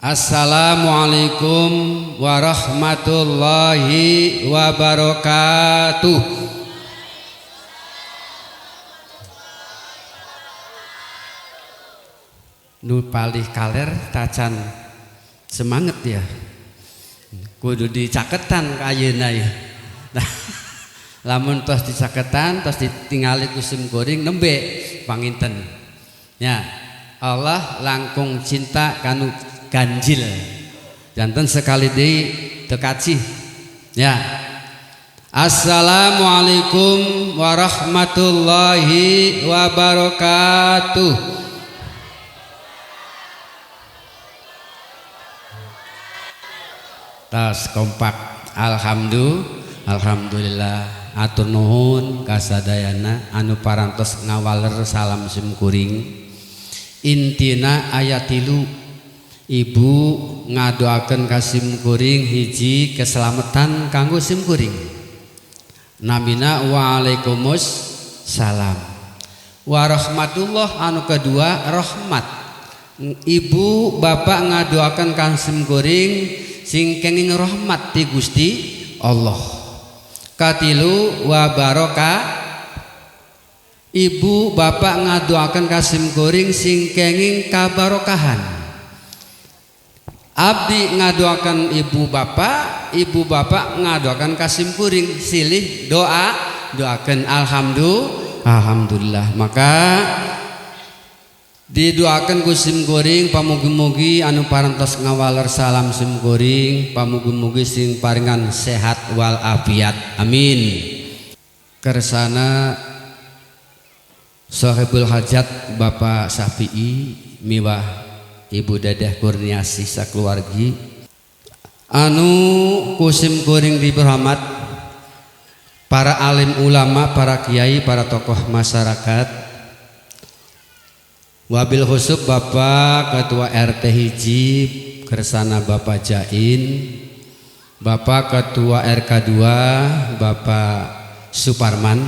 Assalamualaikum warahmatullahi wabarakatuh. Nu palih kaler tacan semangat ya. Kudu dicaketan ka ayeuna ya. Lamun tos dicaketan tos ditingali ku sim kuring nembe panginten. Ya, Allah langkung cinta kanu ganjil janten sekali deui teu kacih ya. Assalamualaikum warahmatullahi wabarakatuh. Tas kompak. Alhamdulillah atur nuhun kasadayana anu parantos ngawaler salam sim kuring. Intina ayat 3 Ibu ngadoakeun ka sim kuring hiji keselamatan kanggo sim kuring. Namina waalaikumsalam. Warahmatullah anu kedua rahmat. Ibu bapak ngadoakeun ka sim kuring sing kenging rahmat ti Gusti Allah. Katilu wa barokah. Ibu bapak ngadoakeun ka sim kuring sing kenging kabarokahan. Abdi ngadoakan ibu bapak ngadoakan kasim kuring silih doakan alhamdulillah. Maka didoakan kusim kuring pamugi-mugi anu parantos ngawaler salam sim kuring pamugi-mugi sing paringan sehat wal afiat amin. Kersana Sohibul Hajat Bapak Syafi'i miwah Ibu Dadah Kurniasih sakeluargi anu kusim kuring diberhormat para alim ulama, para kiai, para tokoh masyarakat, wabil khusub Bapak Ketua RT hiji kersana Bapak Jain, Bapak Ketua RK 2 Bapak Suparman,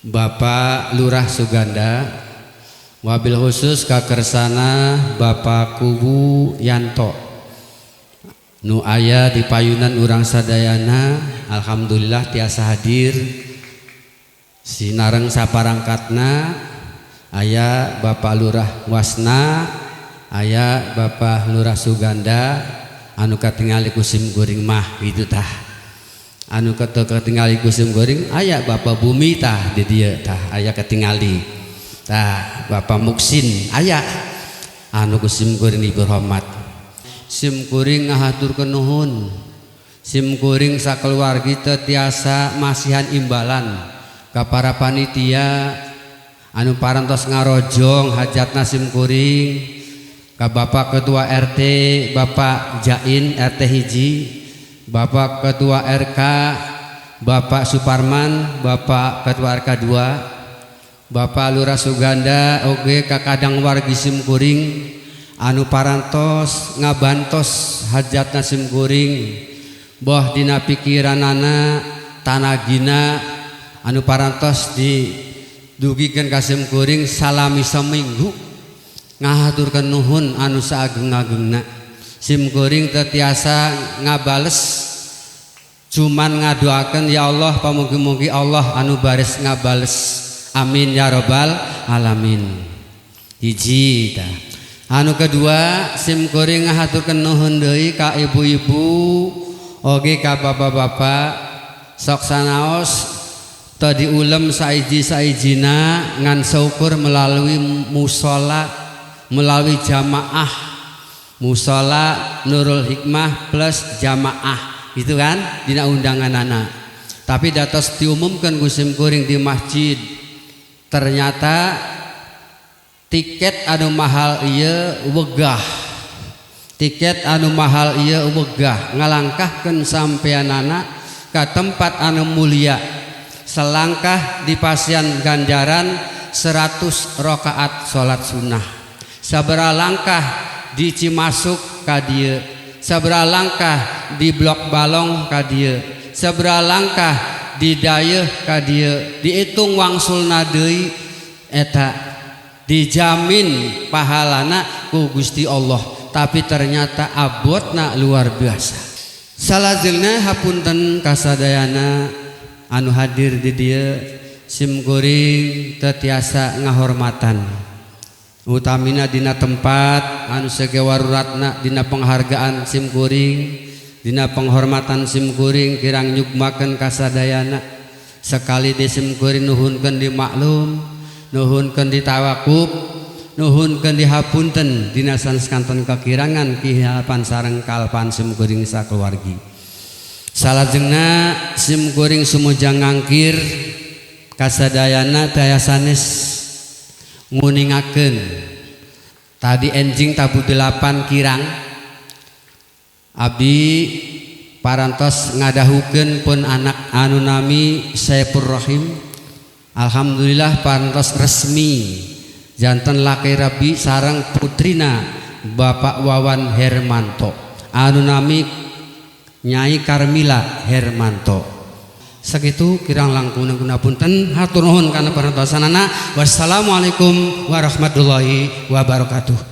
Bapak Lurah Suganda, wabil khusus kakersana Bapak Kubu Yanto nu aya di payunan urang sadayana. Alhamdulillah tiasa hadir sinareng saparangkatna. Aya Bapak Lurah Wasna, aya Bapak Lurah Suganda anu katingali kusim guring mah gitu tah. Anu katingali kusim guring aya Bapak Bumi tah di dieu tah aya katingali. Tah Bapak Muksin aya anu kusim kuring diberhormat. Sim kuring ngahaturkeun nuhun. Sim kuring sakeluargi teu tiasa masihan imbalan ka para panitia anu parantos ngarojong hajatna sim kuring, ka Bapak Ketua RT Bapak Jain RT hiji, Bapak Ketua RK Bapak Suparman, Bapak Ketua RK 2, Bapak Lurah Suganda oge kakadang wargi sim kuring anu parantos ngabantos hajatna sim kuring boh dina pikiranana tanagina anu parantos didugikeun ka sim kuring salami saminggu ngahaturkeun nuhun anu saageng-agengna. Sim kuring teu tiasa ngabales cuman ngadoakeun ya Allah pamugi-mugi Allah anu baris ngabales. Amin ya robbal alamin. Hiji tah. Anu kedua sim kuring ngahaturkeun nuhun deui ka ibu-ibu oge ka bapak-bapak sok sanaos teu diulem saiji-saijina ngan syukur melalui mushola, melalui jamaah mushola Nurul Hikmah plus jamaah gitu kan dina undanganana. Tapi datos diumumkeun ku sim kuring di masjid ternyata tiket anu mahal ieu wegah. Tiket anu mahal ieu wegah ngalangkahkeun sampeanana ka tempat anu mulia. Selangkah dipasian ganjaran 100 rakaat salat sunnah. Sabaraha langkah di Cimasuk ka dieu, sabaraha langkah di Blok Balong ka dieu, sabaraha langkah di dayeuh ka dieu, diitung wangsulna deui eta dijamin pahalana ku Gusti Allah tapi ternyata abotna luar biasa. Salajengna hapunten kasadayana anu hadir di dieu simkuring tetiasa ngahormatan utamina dina tempat anu sege waruratna dina penghargaan simkuring dina penghormatan simkuring kirang nyugmakeun kasadayana sekali di simkuring nuhunkeun di maklum nuhunkeun di tawakuf nuhunkeun di hapunten dina saneskanten kekirangan kihapan sareng kalpan simkuring sakeluargi. Salajengna simkuring sumujang ngangkir kasadayana daya sanes nguningakeun tadi enjing tabu 8 kirang abi parantos ngadahukeun pun anak anu nami Saifur Rahim. Alhamdulillah parantos resmi janten laki rabi sareng putrina Bapak Wawan Hermanto anu nami Nyai Karmila Hermanto. Sakitu kirang langkung punten hatur nuhun kana parantosanana. Wassalamualaikum warahmatullahi wabarakatuh.